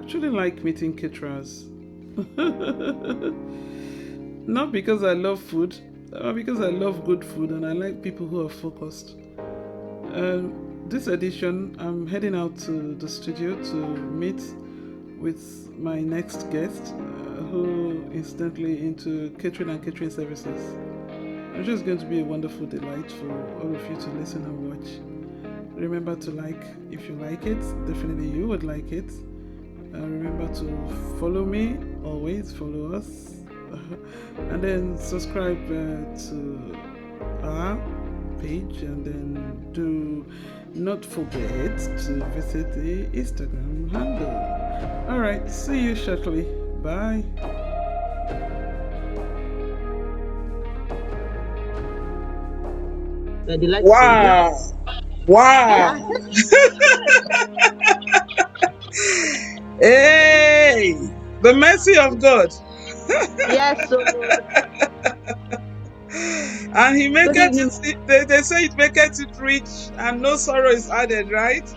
actually like meeting caterers. Not because I love food, because I love good food and I like people who are focused. This edition, I'm heading out to the studio to meet with my next guest, who incidentally into catering and catering services. It's just going to be a wonderful delight for all of you to listen and watch. Remember to like if you like it, definitely you would like it. Remember to follow me, always follow us. And then subscribe to our page, and then do not forget to visit the Instagram handle. Alright, see you shortly. Bye. Wow. Wow. Hey, the mercy of God. Yes, so And he make it, they say it make it rich and no sorrow is added, right?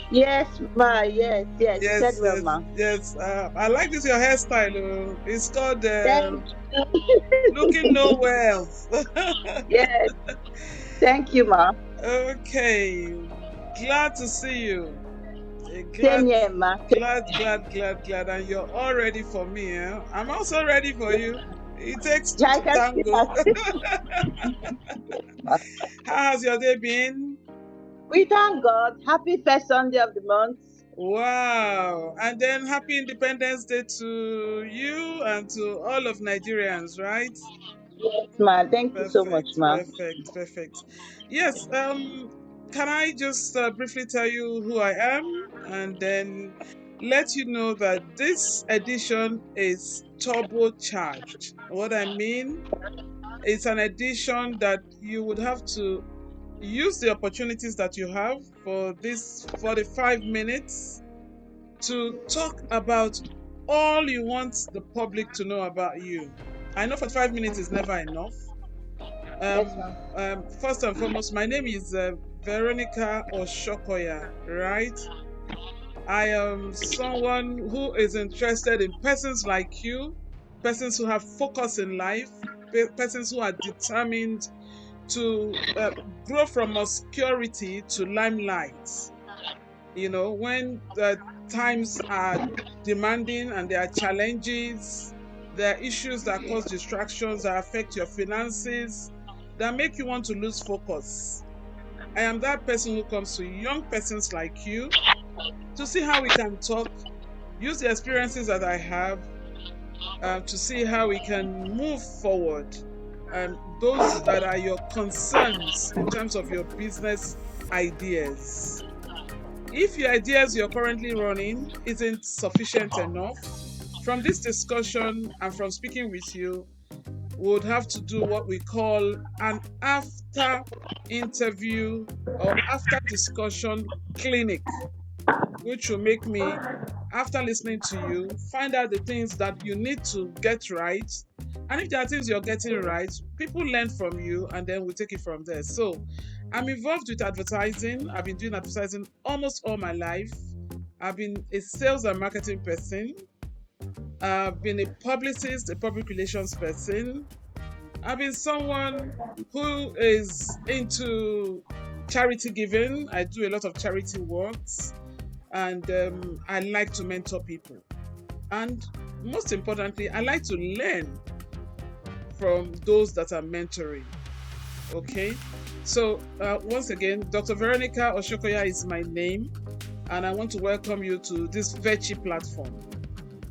yes, ma, yes, you said Yes, well, ma. yes. I like this your hairstyle. It's called Thank looking no well. yes, thank you, ma. Okay, glad to see you. Same here, ma. Glad, and you're all ready for me. Eh? I'm also ready for you. It takes two I to can see tango. How has your day been? We thank God. Happy first Sunday of the month. Wow. And then happy Independence Day to you and to all of Nigerians, right? Yes, ma. Thank you so much, ma. Perfect. Yes, can I just briefly tell you who I am and then let you know that this edition is turbocharged. What I mean, it's an edition that you would have to use the opportunities that you have for this 45 minutes to talk about all you want the public to know about you. I know 45 minutes is never enough. Yes, ma. First and foremost, my name is Veronica Oshokoya, right? I am someone who is interested in persons like you, persons who have focus in life, persons who are determined to grow from obscurity to limelight. You know, when the times are demanding and there are challenges, there are issues that cause distractions that affect your finances, that make you want to lose focus. I am that person who comes to young persons like you to see how we can talk, use the experiences that I have to see how we can move forward. Those that are your concerns in terms of your business ideas. If your ideas you're currently running isn't sufficient enough, from this discussion and from speaking with you, we would have to do what we call an after interview or after discussion clinic, which will make me, after listening to you, find out the things that you need to get right. And if there are things you're getting right, people learn from you and then we take it from there. So I'm involved with advertising. I've been doing advertising almost all my life. I've been a sales and marketing person. I've been a publicist, a public relations person. I've been someone who is into charity giving. I do a lot of charity works, and I like to mentor people. And most importantly, I like to learn from those that are mentoring. Okay, so once again, Dr. Veronica Oshokoya is my name, and I want to welcome you to this Vechi platform.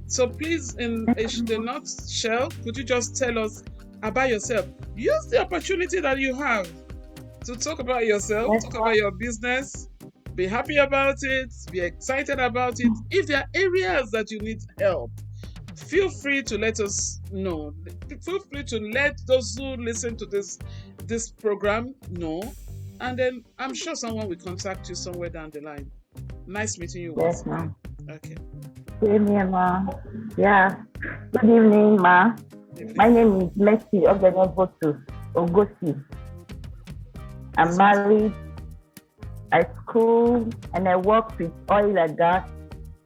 So please, in a nutshell, could you just tell us about yourself? Use the opportunity that you have to talk about yourself, talk about your business, be happy about it, be excited about it. If there are areas that you need help, feel free to let us know. Feel free to let those who listen to this program know, and then I'm sure someone will contact you somewhere down the line. Nice meeting you. Yes, ma'am. Okay. Good evening, ma. Yeah. Good evening, ma. My name is Vechi Ogosi. I'm married. I school and I work with oil and gas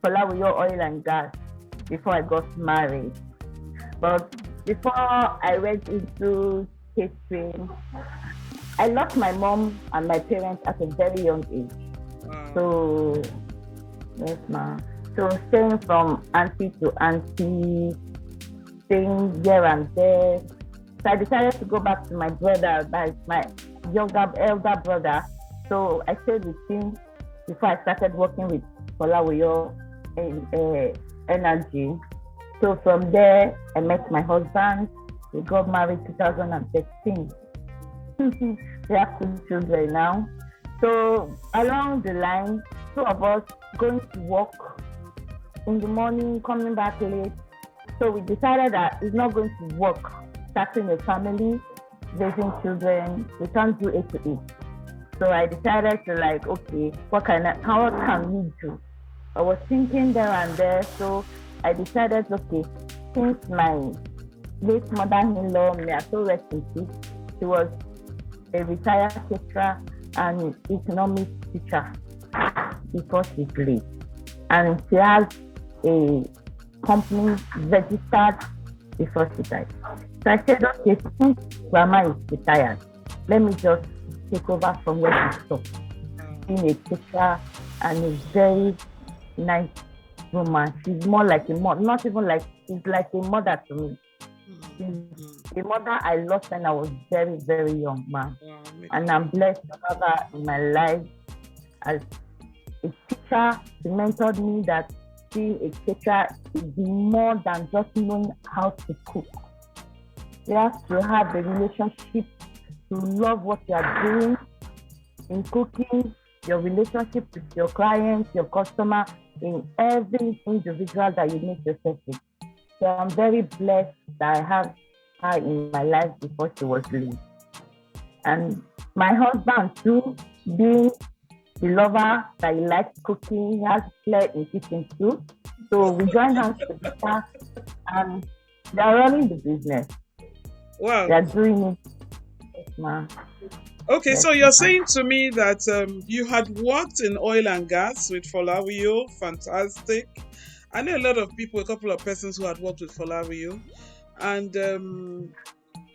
Palawayo Oil and Gas before I got married. But before I went into catering, I lost my mom and my parents at a very young age. Wow. So, yes, ma'am. So staying from auntie to auntie, staying here and there. So I decided to go back to my brother, that's my elder brother. So I stayed with him before I started working with Palawayo Energy. So from there, I met my husband. We got married 2013. We have 2 children now. So along the line, 2 of us going to work in the morning, coming back late. So we decided that it's not going to work. Starting a family, raising children, we can't do it to it. So I decided to okay, what can we do? I was thinking there and there, so I decided, okay, since my late mother-in-law, may I so rest in peace, she was a retired caterer and economics teacher before she died. And she has a company registered before she died. So I said, okay, since grandma is retired, let me just take over from where she stopped. Being a teacher and a very nice woman. She's more like a mother, not even like, she's like a mother to me. She's a mother I lost when I was very, very young, man. And I'm blessed to have her in my life as a teacher. She mentored me that being a teacher is more than just knowing how to cook. You have to have a relationship to love what you are doing in cooking, your relationship with your clients, your customer, in every individual that you meet yourself with. So I'm very blessed that I have her in my life before she was leaving. And my husband too, being the lover that he likes cooking, he has flair in kitchen too. So we join hands together and they are running the business. Wow. They are doing it. Yes, ma'am. Okay, so you're saying to me that you had worked in oil and gas with Folawiyo. Fantastic. I know a lot of people, a couple of persons who had worked with Folawiyo, and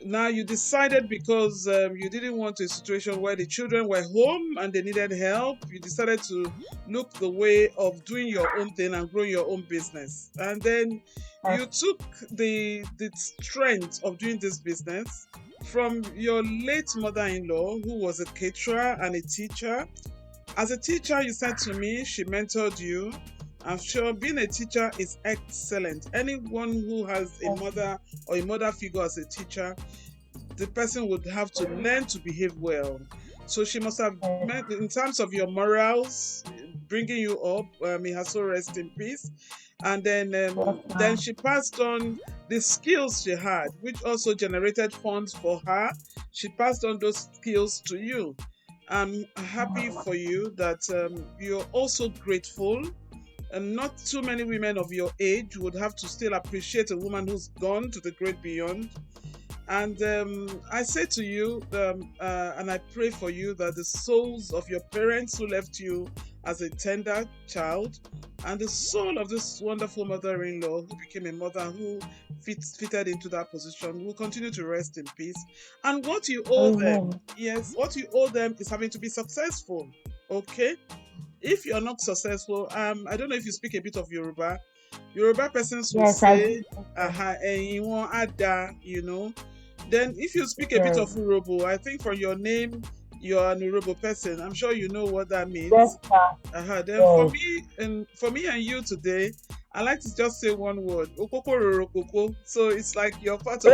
now you decided, because you didn't want a situation where the children were home and they needed help, you decided to look the way of doing your own thing and growing your own business. And then you took the strength of doing this business from your late mother-in-law, who was a caterer and a teacher. As a teacher, you said to me, she mentored you. I'm sure being a teacher is excellent. Anyone who has a mother or a mother figure as a teacher, the person would have to learn to behave well. So she must have, in terms of your morals, bringing you up, may her soul rest in peace. And then she passed on the skills she had, which also generated funds for her. She passed on those skills to you. I'm happy for you that you're also grateful. And not too many women of your age would have to still appreciate a woman who's gone to the great beyond. And I say to you, and I pray for you, that the souls of your parents who left you as a tender child, and the soul of this wonderful mother-in-law who became a mother who fitted into that position, will continue to rest in peace. And what you owe them, yes, what you owe them is having to be successful. Okay? If you're not successful, I don't know if you speak a bit of Yoruba. Yoruba persons will say, you know. Then if you speak a bit of Urobo, I think from your name, you're an Urobo person. I'm sure you know what that means. Then for me and you today, I like to just say one word, Okoko. So it's like you're part of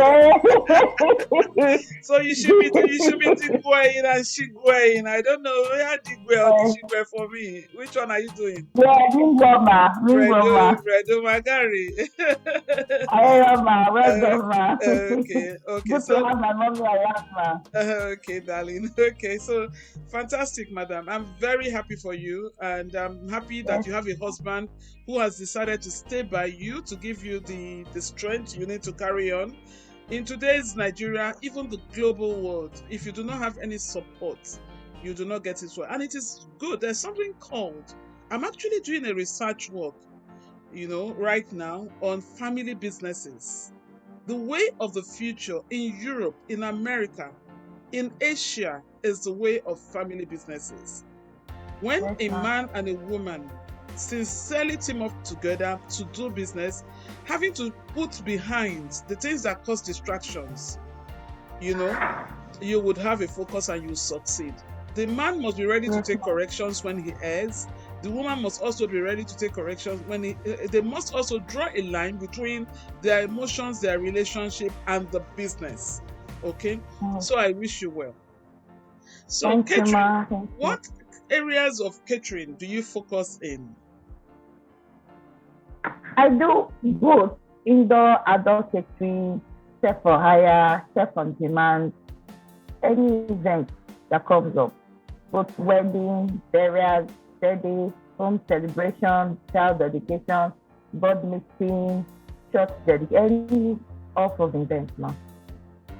it. So you should be Digwein and Shigwein. I don't know where Digwe or Shigwe for me. Which one are you doing? Ringoma. Redo Magari. Okay. Good to have my mommy around, ma. Okay, darling. Okay, so fantastic, madam. I'm very happy for you, and I'm happy that you have a husband who has decided to stay by you to give you the strength you need to carry on. In today's Nigeria, even the global world, if you do not have any support, you do not get it well. And it is good. There's something called, I'm actually doing a research work right now on family businesses. The way of the future in Europe, in America, in Asia is the way of family businesses. When Yes, a ma'am. man and a woman sincerely team up together to do business, having to put behind the things that cause distractions, you would have a focus and you succeed. The man must be ready to Yes, take ma'am. corrections when he errs. The woman must also be ready to take corrections when they must also draw a line between their emotions, their relationship, and the business. Okay? Mm. So I wish you well. So Thank you, catering, ma'am. Thank you. what areas of catering do you focus in? I do both indoor adult catering, chef for hire, chef on demand, any event that comes up, both wedding, burial, birthday, home celebration, child dedication, board meeting, church dedication, any of events, ma'am.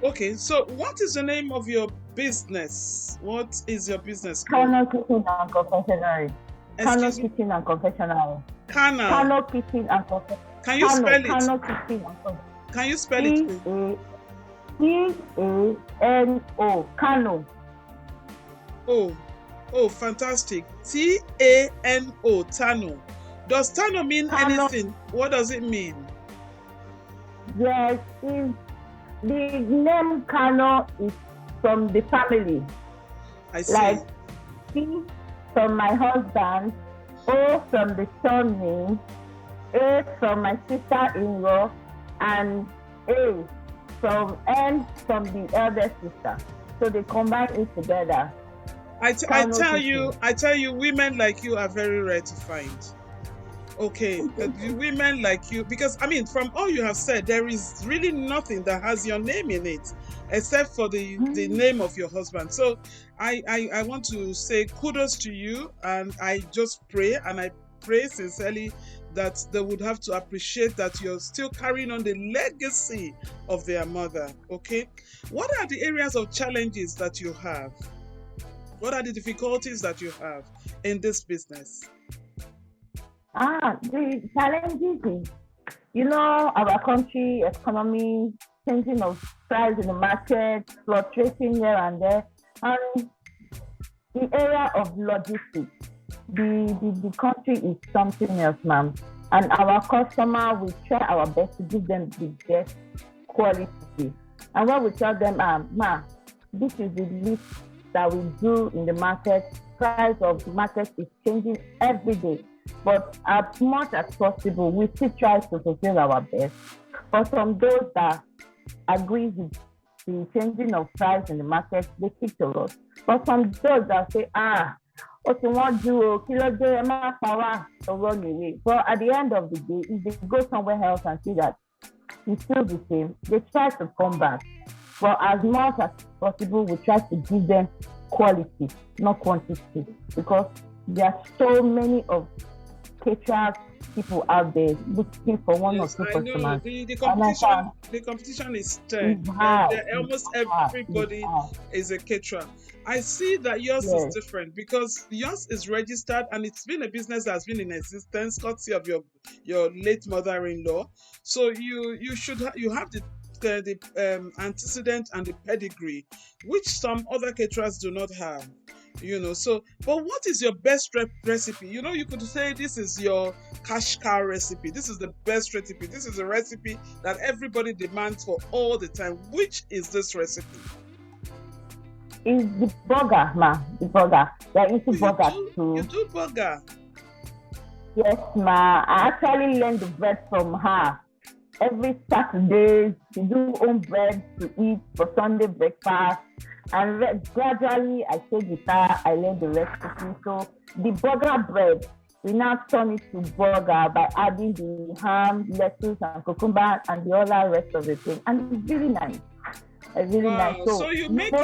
Okay, so what is the name of your business? What is your business called? Kano Kitchen and Confectionery. Kano Excuse me? Kitchen and Confectionery. Kana. Kano Kitchen and Confectionery. Can you spell it? Kano Kitchen and Confectionery. Can you spell it, please? Cano. Kano. Oh, fantastic. Tano. Tano. Does Tano mean Kano. anything? What does it mean? Yes, the name Kano is from the family. I see. Like C from my husband, O from the surname, A from my sister-in-law, and A from N from the eldest sister. So they combine it together. I Kano tell Kitchen. you, women like you are very rare to find. Okay, the women like you, because I mean, from all you have said, there is really nothing that has your name in it, except for the name of your husband. So I want to say kudos to you, and I just pray, and I pray sincerely that they would have to appreciate that you're still carrying on the legacy of their mother. Okay, what are the areas of challenges that you have? What are the difficulties that you have in this business? The challenges is, our country economy, changing of price in the market, fluctuating here and there, and the area of logistics. The country is something else, ma'am. And our customer, we try our best to give them the best quality. And when we tell them, ma, this is the least that we do in the market, price of the market is changing every day. But as much as possible, we still try to fulfill our best. For some those that agree with the changing of price in the market, they stick to us. But some those that say, what you want to do, to run away. But at the end of the day, if they go somewhere else and see that it's still the same, they try to come back. But as much as possible, we try to give them quality, not quantity, because there are so many of caterers people out there looking for one or two customers. The competition is stiff. Almost everybody is a caterer. I see that yours is different because yours is registered and it's been a business that's been in existence, courtesy of your late mother-in-law. So you have the antecedent and the pedigree, which some other caterers do not have. But what is your best recipe? You could say this is your cash cow recipe. This is the best recipe. This is a recipe that everybody demands for all the time. Which is this recipe? It's the burger, ma. The burger. They're into burger too. You do burger? Yes, ma. I actually learned the bread from her. Every Saturday, she do own bread to eat for Sunday breakfast. And gradually, I take with her, I learned the recipe. So the burger bread, we now turn it to burger by adding the ham, lettuce, and cucumber, and the other rest of the thing. And it's really nice. It's really nice. So you make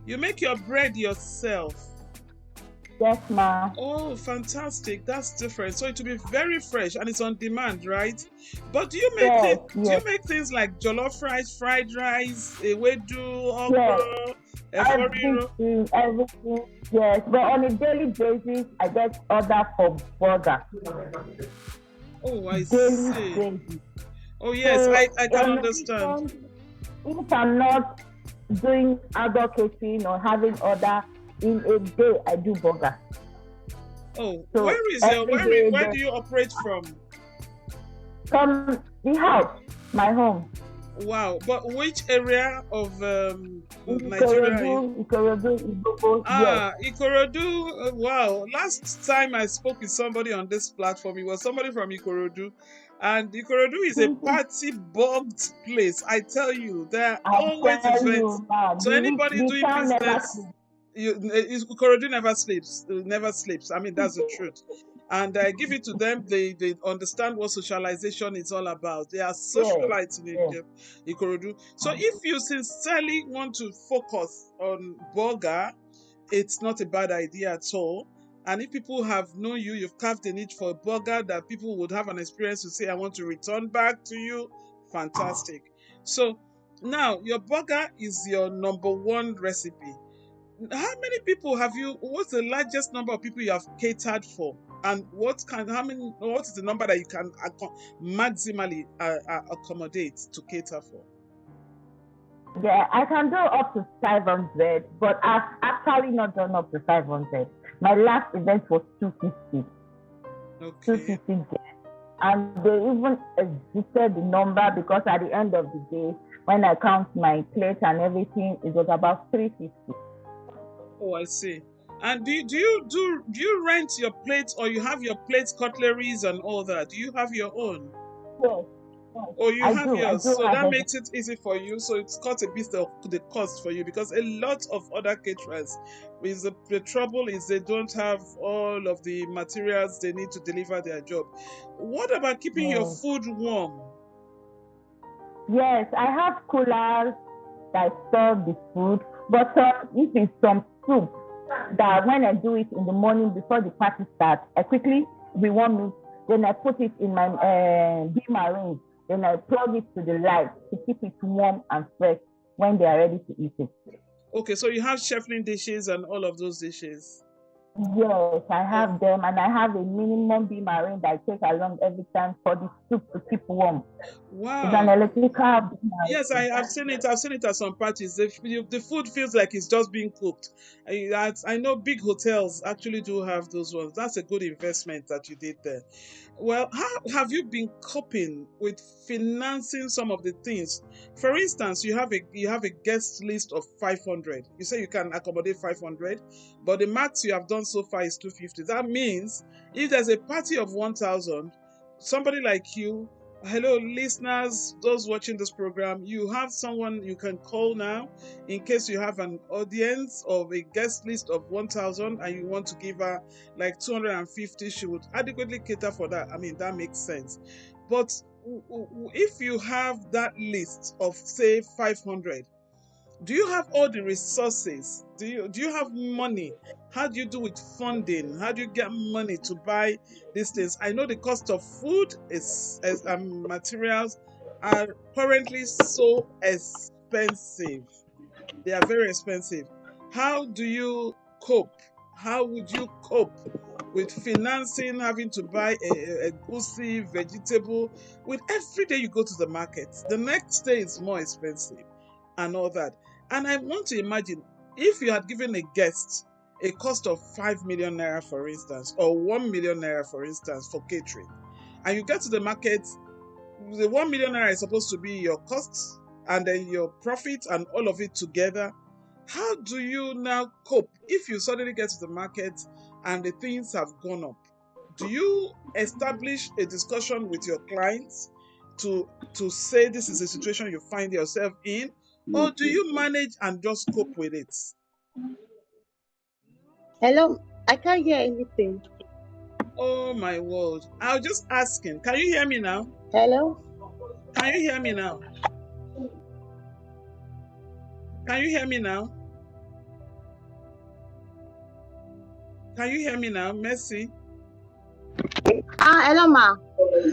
you make your bread yourself. Yes, ma. Oh, fantastic! That's different. So it will be very fresh and it's on demand, right? But do you make things like jollof rice, fried rice, ewedu, okra, Everything. Yes, but on a daily basis, I get order for burger. Oh, I Daily see. basis. Oh, yes, So, I can in understand. addition, if I'm not doing outdoor catering or having order in a day, I do burger. Oh, So where do you operate from? From the house, my home. Wow, but which area of Nigeria are you? Ikorodu, Ah, yes. Ikorodu. Wow. Last time I spoke with somebody on this platform, it was somebody from Ikorodu. And Ikorodu is a party bugged place. I tell you, there are I always tell events. you now, So anybody the doing town never business, Ikorodu never sleeps. Never sleeps. I mean, that's the truth. And I give it to them. They understand what socialization is all about. They are socialites in Ikorodu. So if you sincerely want to focus on burger, it's not a bad idea at all. And if people have known you, you've carved a niche for a burger that people would have an experience to say, I want to return back to you. Fantastic. So now your burger is your number one recipe. How many people what's the largest number of people you have catered for? And what is the number that you can maximally accommodate to cater for? Yeah, I can do up to 500, but I've actually not done up to 500. My last event was 250. Okay. 250 guests. And they even exceeded the number because at the end of the day, when I count my plates and everything, it was about 350. Oh, I see. And do you rent your plates, or you have your plates, cutleries, and all that? Do you have your own? Yes. Oh, you have yours. So that have makes it easy for you. So it's cut a bit of the cost for you, because a lot of other caterers, the trouble is they don't have all of the materials they need to deliver their job. What about keeping your food warm? Yes, I have coolers that store the food, but if it's some soup that when I do it in the morning before the party starts, I quickly rewarm it, then I put it in my beamer, then I plug it to the light to keep it warm and fresh when they are ready to eat it. Okay, so you have chefing dishes and all of those dishes. Yes, I have them, and I have a minimum beamer that I take along every time for the soup to keep warm. Wow. It's an electrical. Yes, I've seen it. I've seen it at some parties. The food feels like it's just being cooked. I know big hotels actually do have those ones. That's a good investment that you did there. Well, how have you been coping with financing some of the things? For instance, you have a guest list of 500. You say you can accommodate 500, but the max you have done so far is 250. That means if there's a party of 1,000, somebody like you, hello listeners, those watching this program, you have someone you can call now in case you have an audience of a guest list of 1,000 and you want to give her like 250. She would adequately cater for that. I mean, that makes sense. But if you have that list of say 500, do you have all the resources? Do you have money? How do you do with funding? How do you get money to buy these things? I know the cost of food materials are currently so expensive. They are very expensive. How do you cope? How would you cope with financing, having to buy a goosey vegetable? With every day you go to the market, the next day is more expensive and all that. And I want to imagine if you had given a guest a cost of 5 million naira, for instance, or 1 million naira, for instance, for catering, and you get to the market, the 1 million naira is supposed to be your costs and then your profit and all of it together. How do you now cope if you suddenly get to the market and the things have gone up? Do you establish a discussion with your clients to say this is a situation you find yourself in, or do you manage and just cope with it? Hello, I can't hear anything. Oh my word. I was just asking. Can you hear me now? Hello? Can you hear me now? Can you hear me now? Can you hear me now, Mercy? Hello, ma.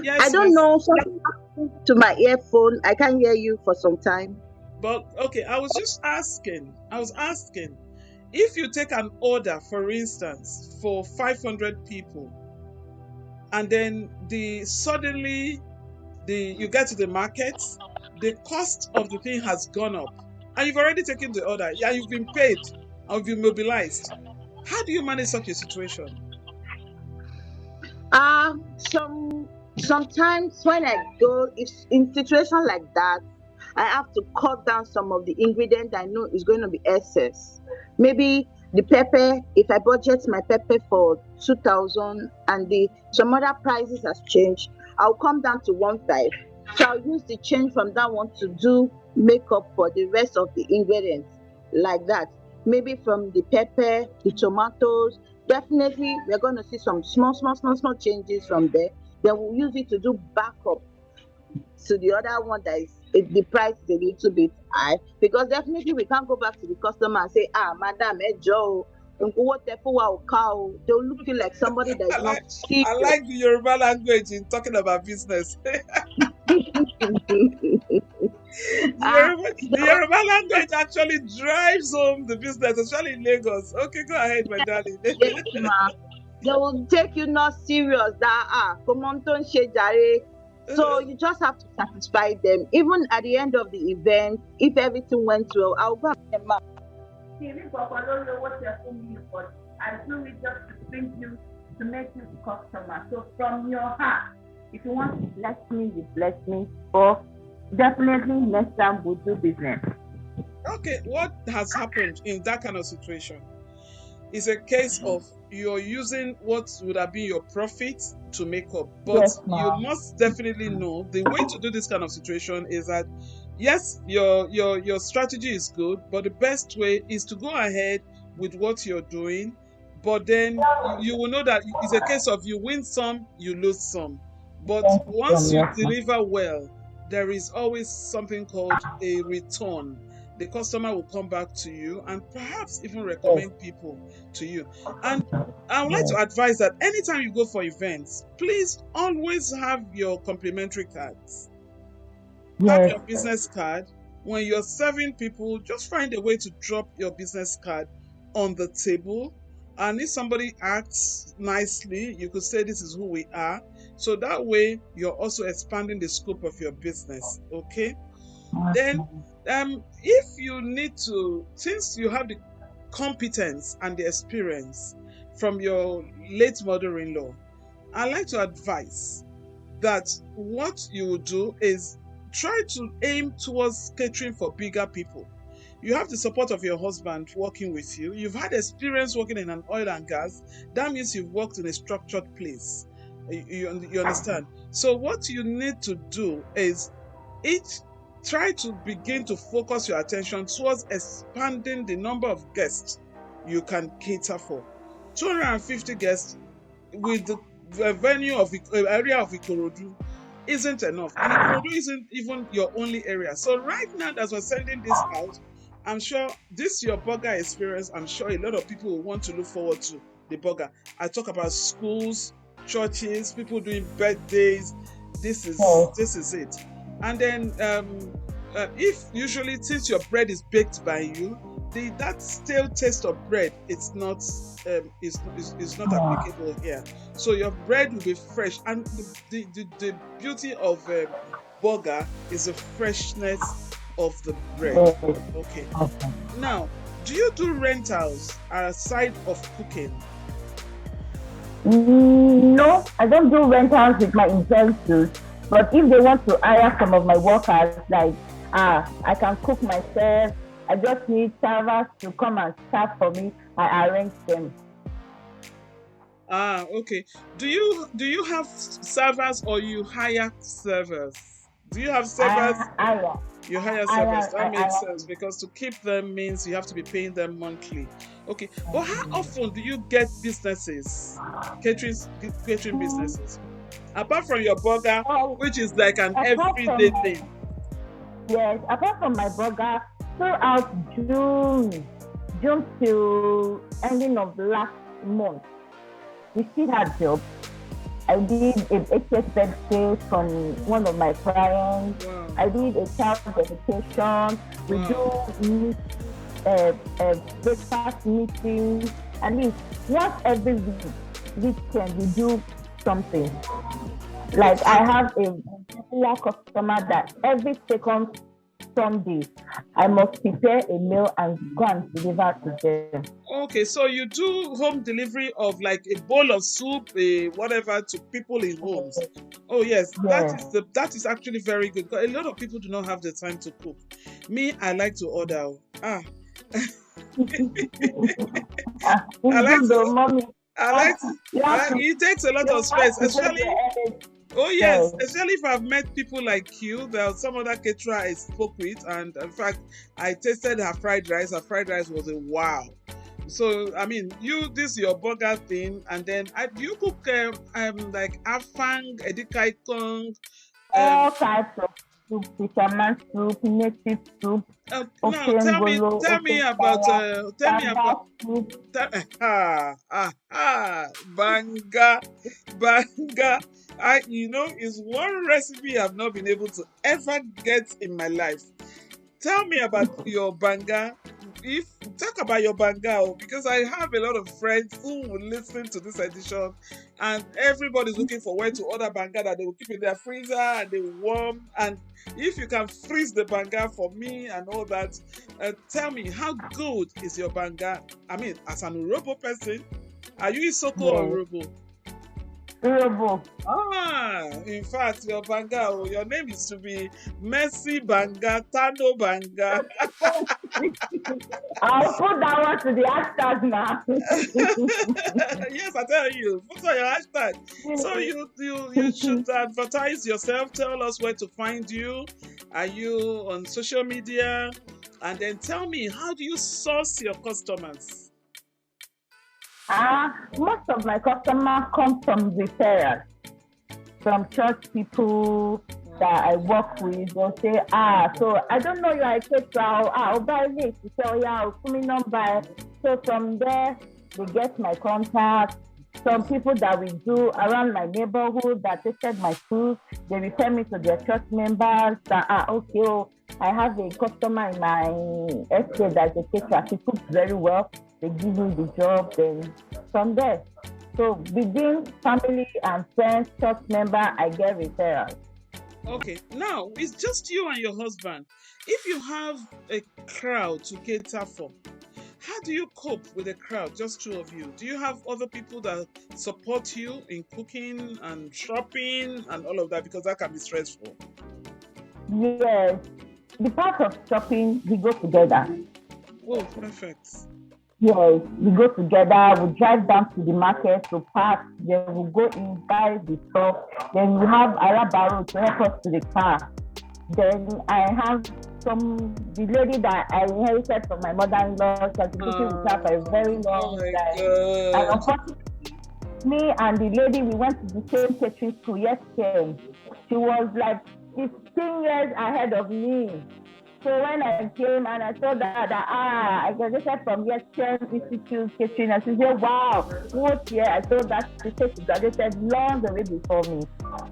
Yes, I don't know. Something happened to my earphone. I can't hear you for some time. But okay, I was asking, if you take an order, for instance, for 500 people, and then suddenly you get to the market, the cost of the thing has gone up, and you've already taken the order, yeah, you've been paid, or you've been mobilized. How do you manage such a situation? Sometimes when I go, if in situation like that, I have to cut down some of the ingredients I know is going to be excess. Maybe the pepper, if I budget my pepper for 2,000 and some other prices has changed, I'll come down to 1,500. So I'll use the change from that one to do makeup for the rest of the ingredients like that. Maybe from the pepper, the tomatoes, definitely we're going to see some small changes from there. Then we'll use it to do backup to the other one that is the price is a little bit high, because definitely we can't go back to the customer and say, madam, Joe, they'll look you like somebody that is not serious. I like the Yoruba language in talking about business. The Yoruba language actually drives home the business, especially in Lagos. Okay, go ahead, my darling. Yes, ma. They will take you not serious. That so you just have to satisfy them. Even at the end of the event, if everything went well, I'll go and ma. I do it just to bring you, to make you customer. So from your heart, if you want to bless me, you bless me. Or definitely next time we'll do business. Okay, what has happened in that kind of situation is a case of you're using what would have been your profit to make up. But Yes, you must definitely know the way to do this kind of situation is that yes, your strategy is good, but the best way is to go ahead with what you're doing. But then you will know that it's a case of you win some, you lose some. But once you deliver well, there is always something called a return. The customer will come back to you and perhaps even recommend people to you. And I would like to advise that anytime you go for events, please always have your complimentary cards. Have your business card. When you're serving people, just find a way to drop your business card on the table. And if somebody asks nicely, you could say, this is who we are. So that way, you're also expanding the scope of your business. Okay? Then, if you need to, since you have the competence and the experience from your late mother-in-law, I like to advise that what you will do is try to aim towards catering for bigger people. You have the support of your husband working with you. You've had experience working in an oil and gas. That means you've worked in a structured place. You understand? So what you need to do is try to begin to focus your attention towards expanding the number of guests you can cater for. 250 guests with the venue of the area of Ikorodu isn't enough. And Ikorodu isn't even your only area. So right now, as we're sending this out, I'm sure this your burger experience. I'm sure a lot of people will want to look forward to the burger. I talk about schools, churches, people doing birthdays. This is it. And then if usually, since your bread is baked by you, that stale taste of bread is not applicable here. So your bread will be fresh, and the beauty of burger is the freshness of the bread. Okay. Now, do you do rentals aside of cooking? No, I don't do rentals with my investors. But if they want to hire some of my workers, like I can cook myself, I just need servers to come and serve for me, I arrange them. Okay. Do you have servers or you hire servers? Do you have servers? You hire servers. That makes sense, because to keep them means you have to be paying them monthly. Okay. But how often do you get businesses, catering businesses? Apart from your burger, which is like an everyday thing. Yes, apart from my burger, throughout June till ending of last month, we still had jobs. I did an 80th birthday from one of my clients. Wow. I did a child dedication. We Wow. do breakfast meeting. At least once every weekend we do something. Like I have a regular customer that every second Sunday I must prepare a meal and go and deliver to them. Okay, so you do home delivery of like a bowl of soup, a whatever to people in homes. Oh yes, Yeah. that is actually very good. Because a lot of people do not have the time to cook. Me, I like to order. I It's like good though, to. mommy. I like. You have to, It takes a lot you of have space, to save especially. your energy. Oh yes, Yes. especially if I've met people like you. There was some other caterer I spoke with, and in fact, I tasted her fried rice. Her fried rice was a wow. So I mean, this your burger thing, and then do you cook like afang, edikaikong, All types of soup, fisherman soup, native soup, now okengolo, tell me about tanga soup. banga banga. Is one recipe I've not been able to ever get in my life. Tell me about your banga. Talk about your banga, because I have a lot of friends who will listen to this edition, and everybody's looking for where to order banga that they will keep in their freezer and they will warm. And if you can freeze the banga for me and all that, tell me, how good is your banga? I mean, as an Urobo person, are you Isoko or Urobo? Urobo. In fact, your banga, your name is to be Mercy Banga, Tano Banga. I'll put that one to the hashtag now. Yes, I tell you, put on your hashtag. So you should advertise yourself. Tell us where to find you. Are you on social media? And then tell me, how do you source your customers? Most of my customers come from referrals, from church people that I work with. They'll say, so I don't know you are a caterer. I'll buy this. You say, I'll come in number. So from there, they get my contact. Some people that we do around my neighborhood that tasted my food, they refer me to their church members that I have a customer in my estate that's a caterer. She cooks very well. They give me the job, then from there. So within family and friends, church member, I get referrals. Okay, now it's just you and your husband. If you have a crowd to cater for, how do you cope with a crowd, just two of you? Do you have other people that support you in cooking and shopping and all of that? Because that can be stressful. Yes. The part of shopping, we go together. Oh, perfect. Yes, we go together, we drive down to the market to park, then we go in, buy the stuff, then we have Arabaro to help us to the car. Then I have the lady that I inherited from my mother-in-law, she has been cooking with her for a very long time. And unfortunately, me and the lady, we went to the same catering school yesterday. She was like 15 years ahead of me. So when I came and I saw that I graduated from Yesterday Institute Catering, I said, wow, what year? I thought that she graduated long way before me.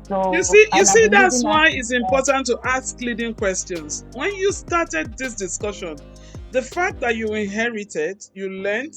So you see, that's why it's important to ask leading questions. When you started this discussion, the fact that you inherited, you learned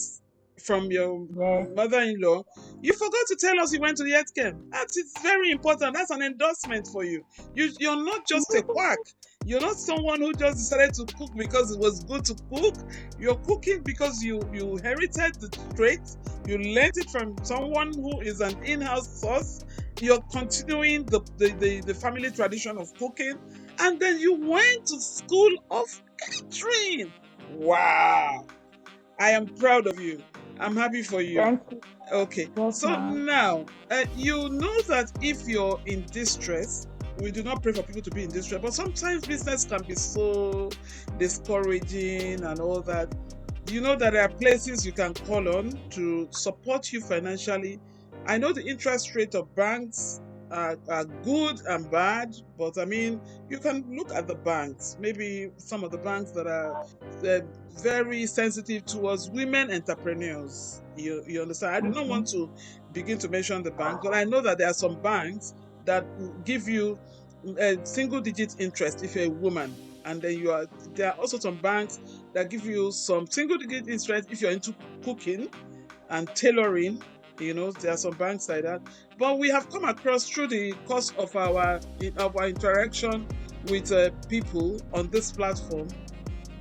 from your mother-in-law, you forgot to tell us you went to the health camp. That's very important. That's an endorsement for you. You're not just a quack. You're not someone who just decided to cook because it was good to cook. You're cooking because you inherited the trait. You learned it from someone who is an in-house source. You're continuing the family tradition of cooking. And then you went to school of catering. Wow. I am proud of you. I'm happy for you. Thank you. Okay. Yes, so ma'am. now, you know that if you're in distress, we do not pray for people to be in distress, but sometimes business can be so discouraging and all that. Do you know that there are places you can call on to support you financially? I know the interest rate of banks are good and bad, but I mean, you can look at the banks. Maybe some of the banks that are very sensitive towards women entrepreneurs. You understand? I do not want to begin to mention the bank, but I know that there are some banks that give you a single digit interest if you're a woman, and then there are also some banks that give you some single digit interest if you're into cooking and tailoring. There are some banks like that. But we have come across through the course of our interaction with people on this platform.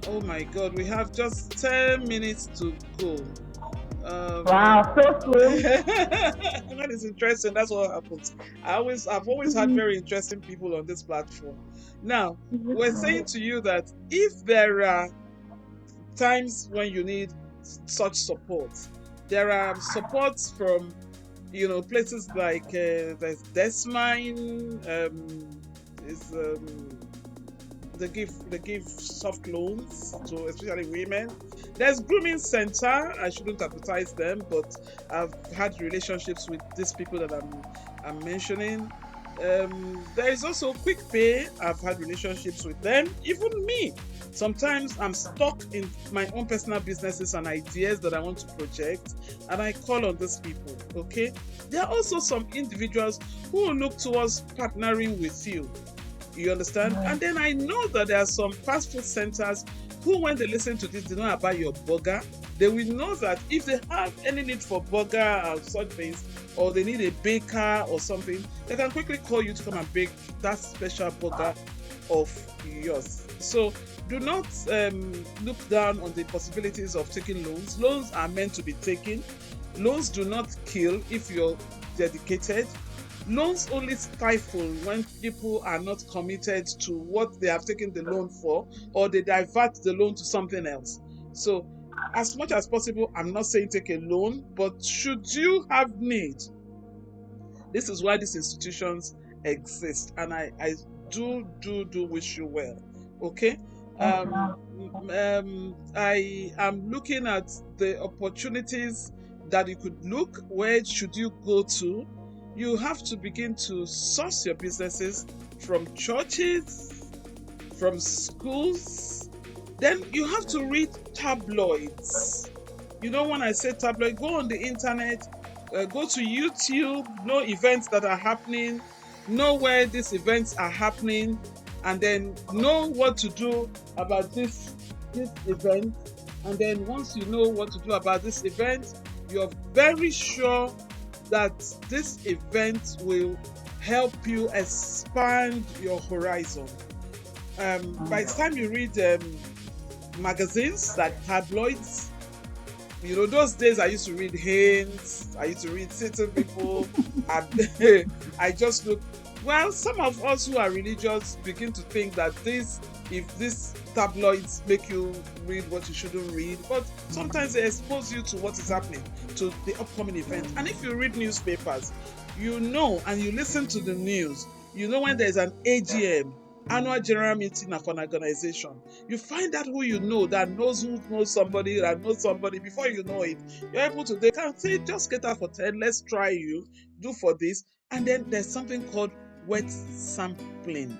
Oh my God, we have just 10 minutes to go. Wow, so soon. That is interesting. That's what happens. I've always had very interesting people on this platform. Now, we're saying to you that if there are times when you need such support, there are supports from places like there's Desmine, they give soft loans to especially women. There's grooming center. I shouldn't advertise them, but I've had relationships with these people that I'm mentioning. There is also quick pay. I've had relationships with them. Even me, sometimes I'm stuck in my own personal businesses and ideas that I want to project, and I call on these people. Okay, there are also some individuals who will look towards partnering with you. You understand? And then I know that there are some fast food centers who, when they listen to this, they know about your burger. They will know that if they have any need for burger or such things, or they need a baker or something, they can quickly call you to come and bake that special burger of yours. So do not look down on the possibilities of taking loans. Loans are meant to be taken. Loans do not kill if you're dedicated. Loans only stifle when people are not committed to what they have taken the loan for, or they divert the loan to something else. So as much as possible, I'm not saying take a loan, but should you have need, this is why these institutions exist, and I do wish you well. Okay. I am looking at the opportunities that you could look. Where should you go to? You have to begin to source your businesses from churches, from schools. Then you have to read tabloids. When I say tabloid, go on the internet, go to YouTube, know events that are happening, know where these events are happening, and then know what to do about this event. And then once you know what to do about this event, you're very sure that this event will help you expand your horizon. By the time you read magazines like tabloids, those days I used to read Haynes, I used to read Certain People, and I just look. Well, some of us who are religious begin to think that if these tabloids make you read what you shouldn't read, but sometimes they expose you to what is happening, to the upcoming event. And if you read newspapers, and you listen to the news, when there's an AGM, annual general meeting of an organization, you find out who that knows who knows somebody, that knows somebody. Before you know it, you're able to, they can say, just get out for 10, let's try you, do for this. And then there's something called wet sampling.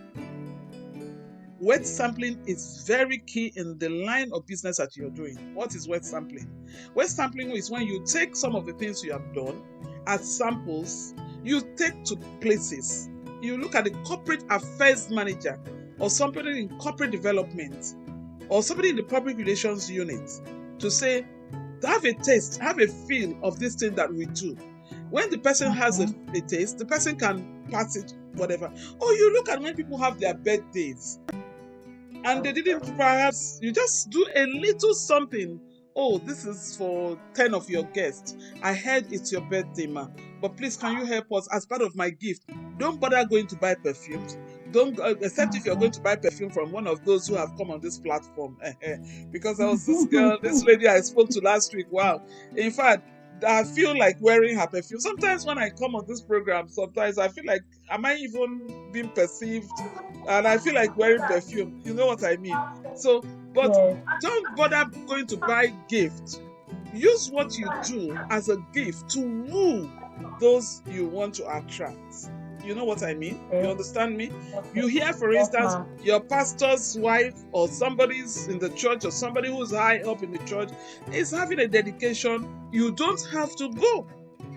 Wet sampling is very key in the line of business that you're doing. What is wet sampling? Wet sampling is when you take some of the things you have done as samples, you take to places. You look at the corporate affairs manager, or somebody in corporate development, or somebody in the public relations unit, to say, have a taste, have a feel of this thing that we do. When the person has a taste, the person can pass it, whatever. Or you look at when people have their birthdays, and they didn't, perhaps you just do a little something. Oh, this is for 10 of your guests. I heard it's your birthday, ma, but please, can you help us as part of my gift? Don't bother going to buy perfumes. Don't, except if you're going to buy perfume from one of those who have come on this platform. Because there was this lady I spoke to last week. Wow. In fact, I feel like wearing her perfume. Sometimes when I come on this program, sometimes I feel like, am I even being perceived? And I feel like wearing perfume. You know what I mean? So, but don't bother going to buy gift. Use what you do as a gift to woo those you want to attract. You know what I mean? Okay. You understand me? Okay. You hear, for Yes, instance, ma'am. your pastor's wife or somebody's in the church or somebody who's high up in the church is having a dedication. You don't have to go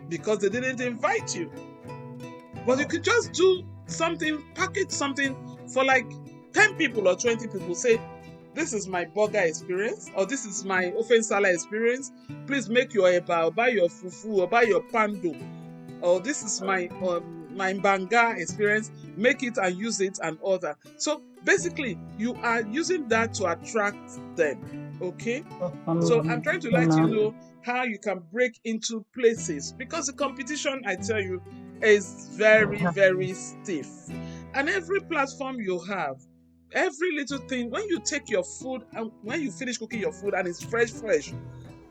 because they didn't invite you. But you could just do something, package something for like 10 people or 20 people. Say, this is my burger experience, or this is my ofen sala experience. Please make your eba, or buy your fufu, or buy your pando. Or this is my banga experience. Make it and use it and all that. So basically, you are using that to attract them. Okay? So I'm trying to let you know how you can break into places, because the competition, I tell you, is very, very stiff. And every platform you have, every little thing, when you take your food and when you finish cooking your food and it's fresh,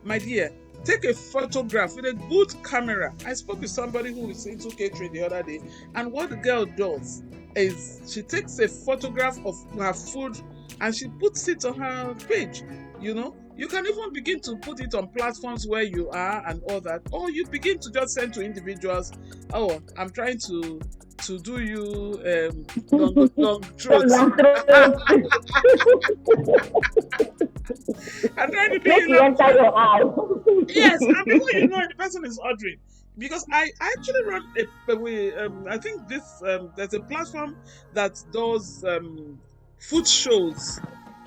my dear, take a photograph with a good camera. I spoke with somebody who is into catering the other day, and what the girl does is she takes a photograph of her food and she puts it on her page. You know, you can even begin to put it on platforms where you are and all that, or you begin to just send to individuals. Oh, I'm trying to do you long throats. I'm trying to do Make you you enter your house. Yes, and before you know it, the person is ordering. Because I actually run I think this there's a platform that does food shows,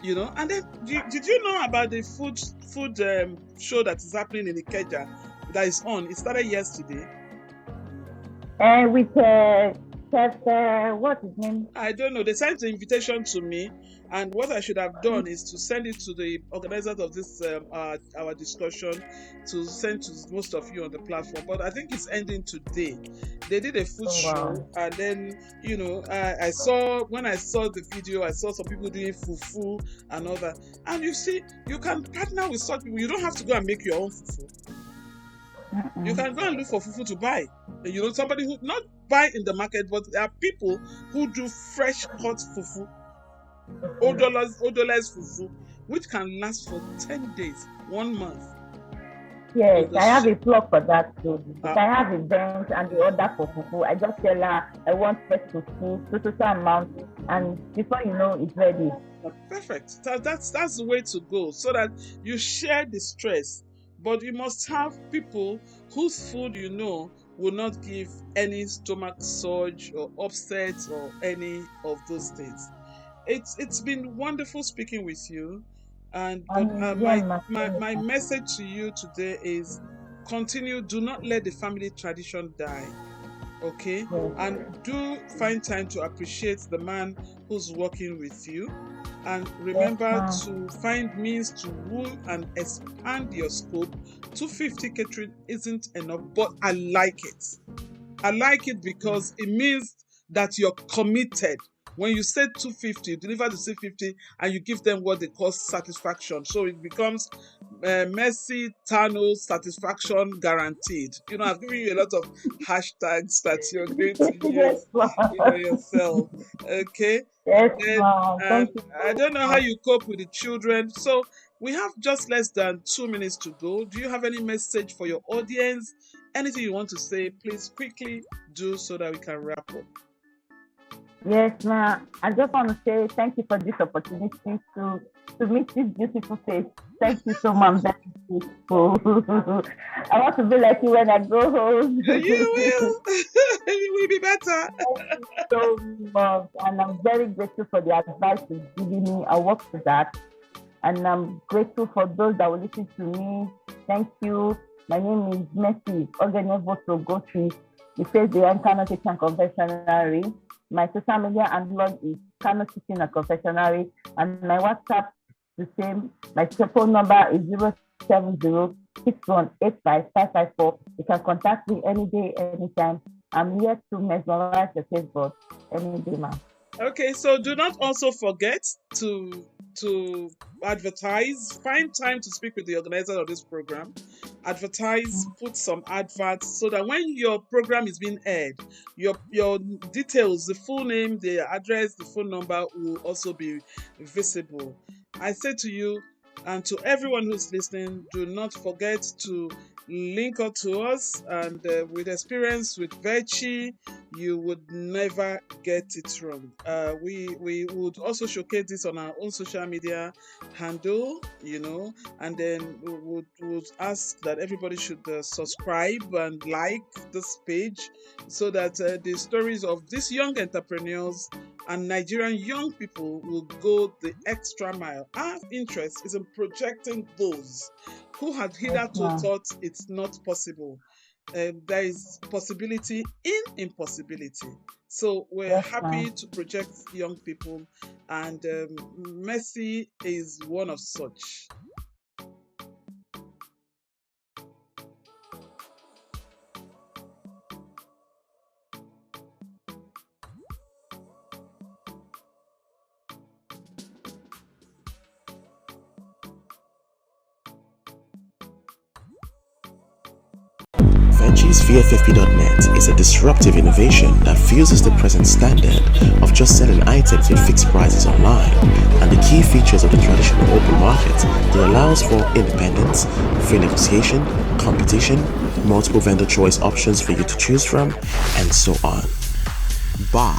you know. And then did you know about the food show that is happening in Ikeja that is on? It started yesterday. And with Chef, what's his name? I don't know. They sent the invitation to me, and what I should have done is to send it to the organizers of this our discussion, to send to most of you on the platform. But I think it's ending today. They did a food show, and then you know, I saw the video, I saw some people doing fufu and all that. And you see, you can partner with such people. You don't have to go and make your own fufu. You can go and look for fufu to buy. You know, somebody who not buy in the market, but there are people who do fresh cut fufu, odorless fufu, which can last for 10 days, 1 month. Yes, I have a plug for that too. If I have events and the order for fufu, I just tell her I want fresh fufu, so amount, and before you know, it's ready. Perfect. That's the way to go, so that you share the stress. But you must have people whose food you know will not give any stomach surge or upset or any of those things. It's been wonderful speaking with you, and my message to you today is continue. Do not let the family tradition die. Okay, and do find time to appreciate the man who's working with you, and remember to find means to rule and expand your scope. 250 catering isn't enough, but I like it because it means that you're committed. When you say 250, you deliver the 250 and you give them what they call satisfaction. So it becomes Mercy, Tano, satisfaction guaranteed. You know, I've given you a lot of hashtags that you're going to use yourself. Okay? Yes, I don't know how you cope with the children. So we have just less than 2 minutes to go. Do you have any message for your audience? Anything you want to say, please quickly do so that we can wrap up. Yes, ma'am. I just want to say thank you for this opportunity to meet this beautiful face. Thank you so much. That's beautiful. I want to be like you when I go home. You will. You will be better. Thank you so much. And I'm very grateful for the advice you've given me. I'll work with that. And I'm grateful for those that will listen to me. Thank you. My name is Messi Ogenevo Togosi. It says the Kano Kitchen Confectionery. My social media handle is Kano Kitchen and Confectionery, and my WhatsApp is the same. My phone number is 070-6185-554. You can contact me any day, anytime. I'm here to mesmerize your Facebook any day, ma'am. Okay, so do not also forget to advertise. Find time to speak with the organizer of this program. Advertise, put some adverts so that when your program is being aired, your details, the full name, the address, the phone number will also be visible. I say to you and to everyone who's listening, do not forget to link up to us, and with experience with Vechi, you would never get it wrong. We would also showcase this on our own social media handle, and then we would ask that everybody should subscribe and like this page, so that the stories of these young entrepreneurs and Nigerian young people will go the extra mile. Our interest is in projecting those who had hitherto ma'am. thought it's not possible. There is possibility in impossibility. So we're Yes, happy ma'am. to project young people, and Mercy is one of such. Vechi's VFFP.net is a disruptive innovation that fuses the present standard of just selling items with fixed prices online and the key features of the traditional open market that allows for independence, free negotiation, competition, multiple vendor choice options for you to choose from, and so on. Buy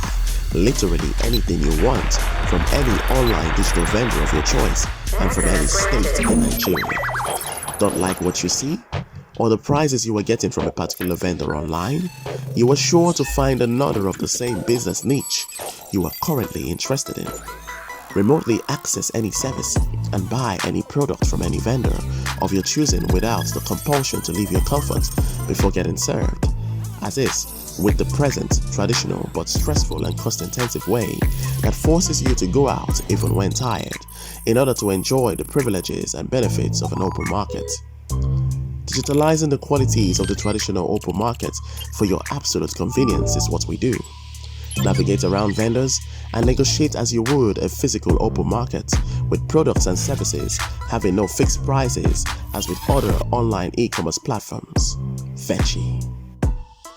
literally anything you want from any online digital vendor of your choice and from any state in Nigeria. Don't like what you see? Or the prices you are getting from a particular vendor online? You are sure to find another of the same business niche you are currently interested in. Remotely access any service and buy any product from any vendor of your choosing without the compulsion to leave your comfort before getting served, as is with the present traditional but stressful and cost-intensive way that forces you to go out even when tired in order to enjoy the privileges and benefits of an open market. Digitalizing the qualities of the traditional open market for your absolute convenience is what we do. Navigate around vendors and negotiate as you would a physical open market, with products and services having no fixed prices as with other online e-commerce platforms. Vechi.